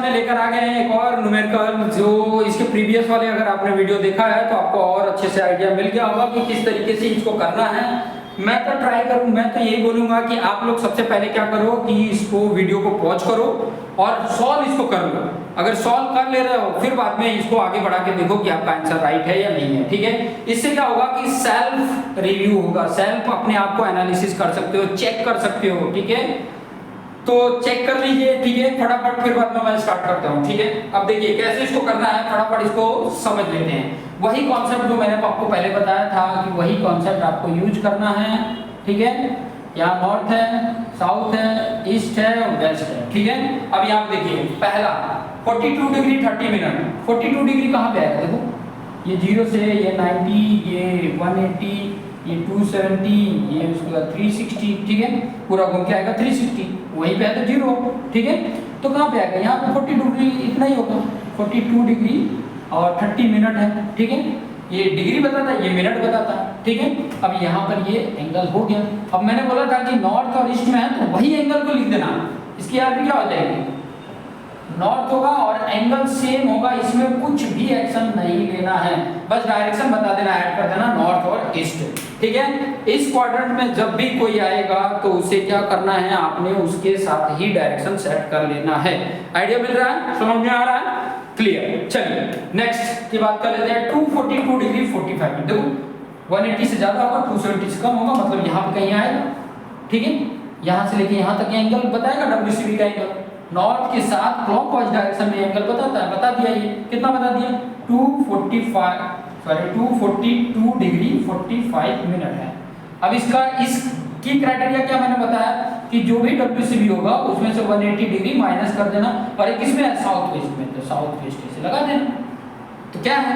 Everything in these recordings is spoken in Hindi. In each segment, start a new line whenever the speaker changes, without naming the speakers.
सामने लेकर आ गए हैं एक और न्यूमेरिकल, जो इसके प्रीवियस वाले अगर आपने वीडियो देखा है तो आपको और अच्छे से आइडिया मिल गया होगा कि किस तरीके से इसको करना है। मैं तो यही बोलूंगा कि आप लोग सबसे पहले क्या करो कि इसको वीडियो को पॉज करो और सॉल्व इसको कर लो। अगर सॉल्व कर ले रहे हो फिर बाद में इसको आगे बढ़ा के देखो कि आपका आंसर राइट है या नहीं है, ठीक है। इससे क्या होगा कि सेल्फ रिव्यू होगा, सेल्फ अपने आप को एनालिसिस कर सकते हो, चेक कर सकते हो, ठीक है। तो चेक कर लीजिए, ठीक है, फटाफट फिर बाद में मैं स्टार्ट करता हूँ, ठीक है। अब देखिए कैसे इसको करना है, फटाफट इसको समझ लेते हैं। वही कॉन्सेप्ट जो मैंने आपको पहले बताया था कि वही कॉन्सेप्ट आपको यूज करना है, ठीक है। यहाँ नॉर्थ है, साउथ है, ईस्ट है और वेस्ट है, ठीक है। अब यहाँ देखिए पहला 42 डिग्री 30 मिनट। 42 डिग्री कहाँ पे आएगा, देखो ये 0 से, ये 90, ये 180, ये 270, ये उसके बाद 360, ठीक है। पूरा घूम के आएगा 360, वहीं पे है तो 0, ठीक है। तो कहाँ पे आएगा, यहाँ पे 42 डिग्री इतना ही होगा, 42 डिग्री और 30 मिनट है, ठीक है। ये डिग्री बताता है, ये मिनट बताता है, ठीक है। अब यहाँ पर ये एंगल हो गया। अब मैंने बोला था कि नॉर्थ और ईस्ट में है तो वही एंगल को लिख देना। इसकी आरबी क्या हो जाएगी, नॉर्थ होगा और एंगल सेम होगा, इसमें कुछ भी एक्शन नहीं लेना है, बस डायरेक्शन बता देना, ऐड कर देना नॉर्थ और ईस्ट, ठीक है। इस क्वाड्रेंट में जब भी कोई आएगा तो उसे क्या करना है, आपने उसके साथ ही डायरेक्शन सेट कर लेना है। आइडिया मिल रहा है, समझ में आ रहा है, क्लियर। चलिए नेक्स्ट की बात कर लेते हैं। 242 डिग्री 45 मिनट। देखो 180 से ज्यादा होगा, 270 से कम होगा, मतलब यहाँ पे कहीं आएगा, ठीक है। यहाँ से लेके यहाँ तक एंगल बताएगा WCB का एंगल, नॉर्थ के साथ क्लॉकवाइज डायरेक्शन में एंगल बताता है, बता दिया। ये कितना बता दिया, 242 डिग्री 45 मिनट है। अब इसकी क्राइटेरिया क्या मैंने बताया कि जो भी WCB होगा उसमें से 180 डिग्री माइनस कर देना, और एक किसमें है, साउथ वेस्ट में, तो साउथ वेस्ट से लगा देना। तो क्या है,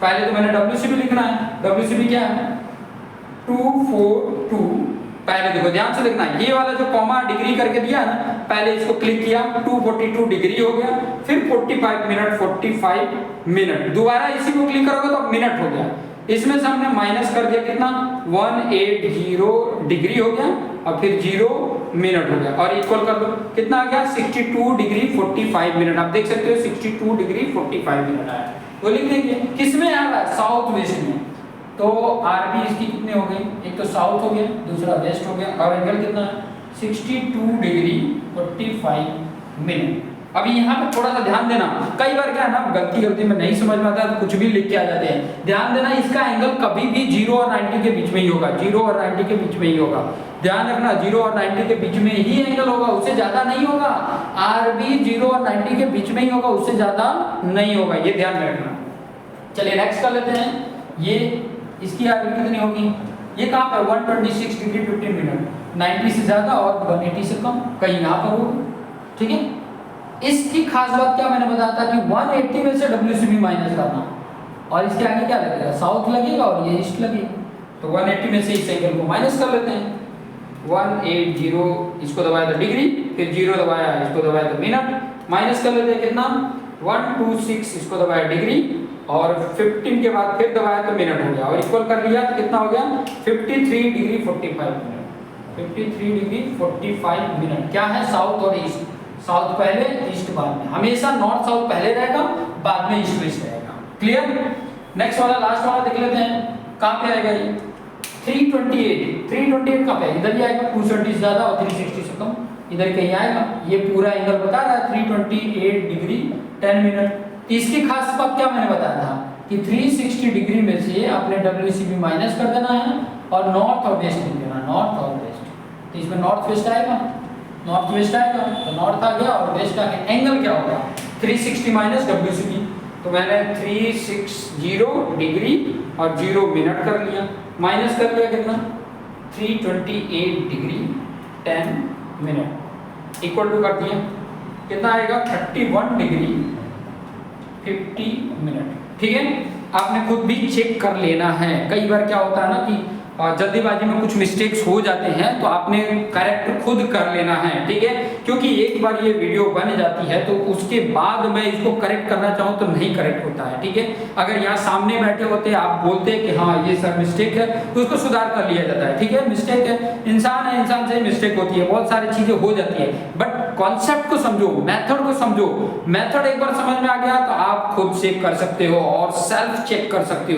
पहले तो मैंने WCB लिखना है। WCB क्या है, 242, पहले देखो ध्यान से देखना, ये वाला जो कॉमा डिग्री करके दिया है ना, पहले इसको क्लिक किया, 242 डिग्री हो गया, फिर 45 मिनट, 45 मिनट, दोबारा इसी को क्लिक करोगे तो मिनट हो गया। इसमें से हमने माइनस कर दिया कितना, 180 डिग्री हो गया, और फिर 0 मिनट हो गया, और इक्वल कर दो, कितना आ गया, 62 डिग्री 45 मिनट। आप देख सकते हो 62 डिग्री 45 मिनट आया। तो लिख देंगे किसमें आ रहा है, साउथ वेस्ट में। तो आरबी इसकी कितने हो गई, एक तो साउथ हो गया, दूसरा वेस्ट हो गया, और एंगल कितना है, 62 डिग्री 45 मिनट। अभी यहाँ पे थोड़ा सा ध्यान देना, कई बार क्या है ना, गलती में नहीं समझ में आता तो कुछ भी लिख के आ जाते हैं। ध्यान देना, इसका एंगल कभी भी 0 और 90 के बीच में ही होगा, 0 और 90 के बीच में ही होगा। ध्यान रखना, 0 और 90 के बीच में ही एंगल होगा, उससे ज्यादा नहीं होगा। आरबी 0 और 90 के बीच में ही होगा, उससे ज्यादा नहीं होगा, ये ध्यान रखना। चलिए नेक्स्ट कर लेते हैं। ये इसकी आरबी कितनी होगी, ये कहाँ पर, 126 डिग्री 15 मिनट, 90 से ज्यादा और 180 से कम, कहीं यहाँ पर होगा, ठीक है। इसकी खास बात क्या मैंने बताया था कि 180 में से WCB माइनस करना, और इसके आगे क्या लगेगा, साउथ लगेगा और ये ईस्ट लगेगा। तो 180 में से इस एंगल को माइनस कर लेते हैं, 180, इसको दबाया तो डिग्री, फिर 0 दबाया, इसको दबाया तो मिनट, माइनस कर लेते हैं कितना, 126, इसको दबाया डिग्री, और 15 के बाद फिर दबाया तो मिनट हो गया, और इक्वल कर लिया तो कितना हो गया, 53 डिग्री 45 मिनट। 53 डिग्री 45 मिनट क्या है, साउथ और ईस्ट, साउथ पहले ईस्ट बाद में, हमेशा नॉर्थ साउथ पहले रहेगा, बाद में ईस्ट वेस्ट रहेगा, क्लियर। नेक्स्ट वाला, लास्ट वाला देख लेते हैं, कहाँ पे आएगा ये, 328 कहाँ पे, इधर ही आएगा, 270 से ज्यादा और 360 से कम, इधर कहीं आएगा। ये पूरा एंगल बता रहा है 328 डिग्री 10 मिनट। इसकी खास बात क्या मैंने बताया था कि 360 डिग्री में से आपने WCB माइनस कर देना है, और नॉर्थ और वेस्ट लिख देना, नॉर्थ और वेस्ट। तो इसमें नॉर्थ वेस्ट आएगा, नॉर्थ वेस्ट आएगा, तो नॉर्थ आ गया और वेस्ट आ गया। एंगल क्या होगा, 360 माइनस WCB, तो मैंने 360 डिग्री और 0 मिनट कर लिया, माइनस कर लिया कितना, 328 डिग्री 10 मिनट, इक्वल टू कर दिया, कितना आएगा, 31 डिग्री 50 मिनट, ठीक है। आपने खुद भी चेक कर लेना है, कई बार क्या होता है ना कि जल्दीबाजी में कुछ मिस्टेक्स हो जाते हैं, तो आपने करेक्ट खुद कर लेना है, ठीक है। क्योंकि एक बार ये वीडियो बन जाती है तो उसके बाद मैं इसको करेक्ट करना चाहूँ तो नहीं करेक्ट होता है, ठीक है। अगर यहाँ सामने बैठे होते आप बोलते कि हाँ ये सर मिस्टेक है, तो उसको सुधार कर लिया जाता है, ठीक है। मिस्टेक है, इंसान से मिस्टेक होती है, बहुत सारी चीजें हो जाती है, बट कॉन्सेप्ट को समझो, मेथड को समझो। मेथड एक बार समझ में आ गया तो आप खुद से कर सकते हो और सेल्फ चेक कर सकते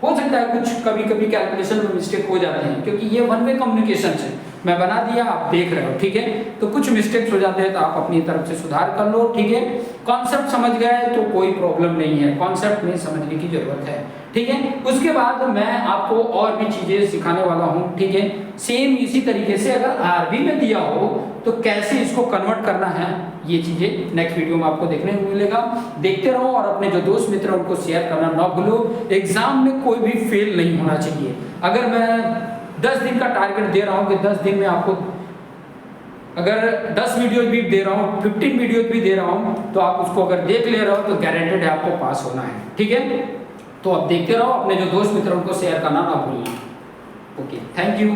हो सकता है कुछ कभी कभी कैलकुलेशन में मिस्टेक हो जाते हैं, क्योंकि ये वन वे कम्युनिकेशन है। मैं बना दिया, आप देख रहे हो, ठीक है। तो कुछ मिस्टेक्स हो जाते हैं तो आप अपनी तरफ से सुधार कर लो, ठीक है। कॉन्सेप्ट समझ गए तो कोई प्रॉब्लम नहीं है, कॉन्सेप्ट में समझने की जरूरत है, ठीक है। उसके बाद मैं आपको और भी चीजें सिखाने वाला हूँ, ठीक है। सेम इसी तरीके से अगर आरबी में दिया हो तो कैसे इसको कन्वर्ट करना है, ये चीजें नेक्स्ट वीडियो में आपको देखने को मिलेगा। देखते रहो और अपने जो दोस्त मित्र हैं उनको शेयर करना ना भूलो। एग्जाम में कोई भी फेल नहीं होना चाहिए। अगर मैं 10 दिन का टारगेट दे रहा हूँ कि 10 दिन में आपको अगर 10 वीडियोज भी दे रहा हूँ, 15 वीडियोज भी दे रहा हूँ, तो आप उसको अगर देख ले रहे हो तो गारंटेड है आपको पास होना है, ठीक है। तो आप देखते रहो, अपने जो दोस्त मित्र उनको शेयर करना ना भूलना। Okay, thank you.